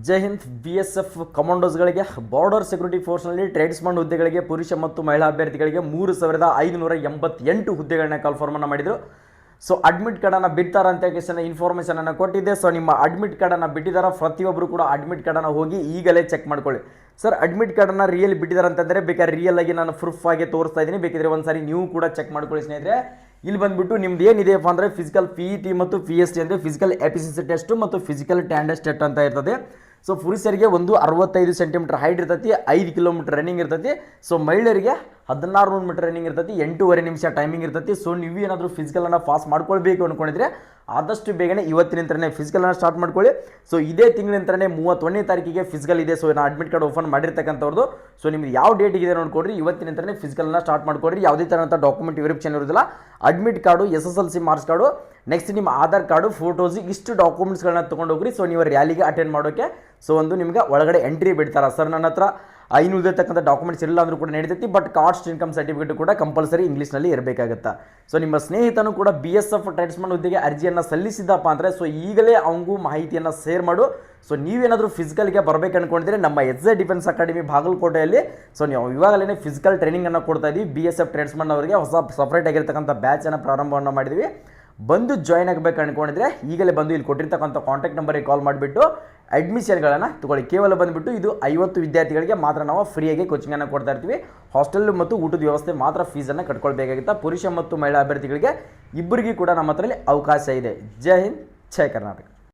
ಜೈ Hind. BSF ಕಮಾಂಡೋಸ್ಗಳಿಗೆ border security ಫೋರ್ಸ್ನಲ್ಲಿ tradesman ಹುದ್ದೆಗಳಿಗೆ ಪುರುಷ ಮತ್ತು ಮಹಿಳಾ ಅಭ್ಯರ್ಥಿಗಳಿಗೆ 3588 ಹುದ್ದೆಗಳನ್ನ ಕಾಲ್ಫಾರ್ಮನ್ನು ಮಾಡಿದರು. ಸೊ ಅಡ್ಮಿಟ್ ಕಾರ್ಡನ್ನು ಬಿಡ್ತಾರ ಅಂತ ಇನ್ಫಾರ್ಮೇಷನನ್ನು ಕೊಟ್ಟಿದ್ದೆ. ಸೊ ನಿಮ್ಮ ಅಡ್ಮಿಟ್ ಕಾರ್ಡನ್ನು ಬಿಟ್ಟಿದ್ದಾರೆ, ಪ್ರತಿಯೊಬ್ಬರು ಕೂಡ ಅಡ್ಮಿಟ್ ಕಾರ್ಡನ್ನು ಹೋಗಿ ಈಗಲೇ ಚೆಕ್ ಮಾಡ್ಕೊಳ್ಳಿ. ಸರ್ ಅಡ್ಮಿಟ್ ಕಾರ್ಡನ್ನು ರಿಯಲ್ ಬಿಟ್ಟಿದ್ದಾರೆ ಅಂತಂದರೆ ಬೇಕಾದ್ರೆ ರಿಯಲ್ ಆಗಿ ನಾನು ಪ್ರೂಫ್ ಆಗಿ ತೋರಿಸ್ತಾ ಇದ್ದೀನಿ, ಬೇಕಿದ್ರೆ ಒಂದ್ಸಾರಿ ನೀವು ಕೂಡ ಚೆಕ್ ಮಾಡ್ಕೊಳ್ಳಿ ಸ್ನೇಹಿತರೆ. ಇಲ್ಲಿ ಬಂದ್ಬಿಟ್ಟು ನಿಮ್ದು ಏನಿದೆಯಪ್ಪ ಅಂದರೆ ಫಿಸಿಕಲ್ PET ಮತ್ತು PST ಅಂದರೆ ಫಿಸಿಕಲ್ ಎಫಿಷಿಯನ್ಸಿ ಟೆಸ್ಟ್ ಮತ್ತು ಫಿಸಿಕಲ್ ಟ್ಯಾಂಡಸ್ ಟೆಸ್ಟ್ ಅಂತ ಇರ್ತದೆ. ಸೊ ಪುರುಷರಿಗೆ ಒಂದು 65 ಸೆಂಟಿಮೀಟರ್ ಹೈಟ್ ಇರ್ತೈತಿ, 5 ಕಿಲೋಮೀಟರ್ ರನ್ನಿಂಗ್ ಇರ್ತೈತಿ. ಸೊ ಮಹಿಳೆಯರಿಗೆ 1600 ಮೀಟರ್ ರನ್ನಿಂಗ್ ಇರ್ತೈತಿ, 8.5 ನಿಮಿಷ ಟೈಮಿಂಗ್ ಇರ್ತೈತಿ. ಸೊ ನೀವು ಏನಾದರೂ ಫಿಸಿಕಲನ್ನು ಪಾಸ್ ಮಾಡ್ಕೊಳ್ಬೇಕು ಅಂದ್ಕೊಂಡಿದ್ರೆ ಆದಷ್ಟು ಬೇಗನೆ ಇವತ್ತಿನಿಂದಲೇ ಫಿಸಿಕಲನ್ನು ಸ್ಟಾರ್ಟ್ ಮಾಡ್ಕೊಳ್ಳಿ. ಸೊ ಇದೇ ತಿಂಗಳಿಂದಲೇ 31ನೇ ತಾರೀಕಿಗೆ ಫಿಸಿಕಲ್ ಇದೆ. ಸೊ ನಾನು ಅಡ್ಮಿಟ್ ಕಾರ್ಡ್ ಓಪನ್ ಮಾಡಿರ್ತಕ್ಕಂಥವ್ರದ್ದು. ಸೊ ನಿಮ್ಗೆ ಯಾವ ಡೇಟಿಗೆ ನೋಡ್ಕೊಡ್ರಿ, ಇವತ್ತಿನಿಂದಲೇ ಫಿಸಿಕಲನ್ನು ಸ್ಟಾರ್ಟ್ ಮಾಡ್ಕೊಡ್ರಿ. ಯಾವುದೇ ಥರದ ಡಾಕ್ಯುಮೆಂಟ್ ವೆರಿಫಿಕೇಷನ್ ಇರೋದಿಲ್ಲ. Admit card, SSLC marks card, next ನಿಮ್ಮ ಆಧಾರ್ ಕಾರ್ಡು, ಫೋಟೋಸ್, ಇಷ್ಟು ಡಾಕ್ಯುಮೆಂಟ್ಸ್ಗಳನ್ನ ತೊಗೊಂಡು ಹೋಗ್ರಿ. ಸೊ ನೀವು ರ್ಯಾಲಿಗೆ ಅಟೆಂಡ್ ಮಾಡೋಕ್ಕೆ ಸೊ ಒಂದು ನಿಮ್ಗೆ ಒಳಗಡೆ ಎಂಟ್ರಿ ಬಿಡ್ತಾರೆ. ಸರ್ ನನ್ನ ಹತ್ರ ಐನೂರತಕ್ಕಂಥ ಡಾಕ್ಯುಮೆಂಟ್ಸ್ ಇಲ್ಲ ಅಂದರೂ ಕೂಡ ನಡೀತೈತಿ, ಬಟ್ ಕಾಸ್ಟ್ ಇನ್ಕಮ್ ಸರ್ಟಿಫಿಕೇಟ್ ಕೂಡ ಕಂಪಲ್ಸರಿ ಇಂಗ್ಲೀಷ್ನಲ್ಲಿ ಇರಬೇಕಾಗುತ್ತೆ. ಸೊ ನಿಮ್ಮ ಸ್ನೇಹಿತನು ಕೂಡ BSF ಟ್ರೇಡ್ಸ್ಮನ್ ಹುದ್ದೆಗೆ ಅರ್ಜಿಯನ್ನು ಸಲ್ಲಿಸಿದ್ದಪ್ಪ ಅಂದರೆ ಸೊ ಈಗಲೇ ಅವಂಗೂ ಮಾಹಿತಿಯನ್ನು ಶೇರ್ ಮಾಡು. ಸೊ ನೀವೇನಾದರೂ ಫಿಸಿಕಲ್ಗೆ ಬರಬೇಕು ಅಂದ್ಕೊಂಡಿದ್ರೆ ನಮ್ಮ SJ ಡಿಫೆನ್ಸ್ ಅಕಾಡೆಮಿ ಬಾಗಲಕೋಟೆಯಲ್ಲಿ ಸೊ ನೀವು ಇವಾಗಲೇ ಫಿಸಿಕಲ್ ಟ್ರೈನಿಂಗನ್ನು ಕೊಡ್ತಾ ಇದ್ದೀವಿ. BSF ಟ್ರೇಡ್ಸ್ಮನ್ ಅವರಿಗೆ ಹೊಸ ಸಪ್ರೇಟ್ ಆಗಿರ್ತಕ್ಕಂಥ ಬ್ಯಾಚನ್ನು ಪ್ರಾರಂಭವನ್ನು ಮಾಡಿದ್ವಿ. ಬಂದು ಜಾಯ್ನ್ ಆಗಬೇಕು ಅಂದ್ಕೊಂಡಿದ್ರೆ ಈಗಲೇ ಬಂದು ಇಲ್ಲಿ ಕೊಟ್ಟಿರ್ತಕ್ಕಂಥ ಕಾಂಟ್ಯಾಕ್ಟ್ ನಂಬರಿಗೆ ಕಾಲ್ ಮಾಡಿಬಿಟ್ಟು ಅಡ್ಮಿಷನ್ಗಳನ್ನು ತೊಗೊಳ್ಳಿ. ಕೇವಲ ಬಂದುಬಿಟ್ಟು ಇದು 50 ವಿದ್ಯಾರ್ಥಿಗಳಿಗೆ ಮಾತ್ರ ನಾವು ಫ್ರೀಯಾಗಿ ಕೋಚಿಂಗನ್ನು ಕೊಡ್ತಾ ಇರ್ತೀವಿ. ಹಾಸ್ಟೆಲ್ ಮತ್ತು ಊಟದ ವ್ಯವಸ್ಥೆ ಮಾತ್ರ ಫೀಸನ್ನು ಕಟ್ಕೊಳ್ಬೇಕಾಗಿತ್ತು. ಪುರುಷ ಮತ್ತು ಮಹಿಳಾ ಅಭ್ಯರ್ಥಿಗಳಿಗೆ ಇಬ್ಬರಿಗೂ ಕೂಡ ನಮ್ಮ ಹತ್ರದಲ್ಲಿ ಅವಕಾಶ ಇದೆ. ಜೈ ಹಿಂದ್, ಜೈ ಕರ್ನಾಟಕ.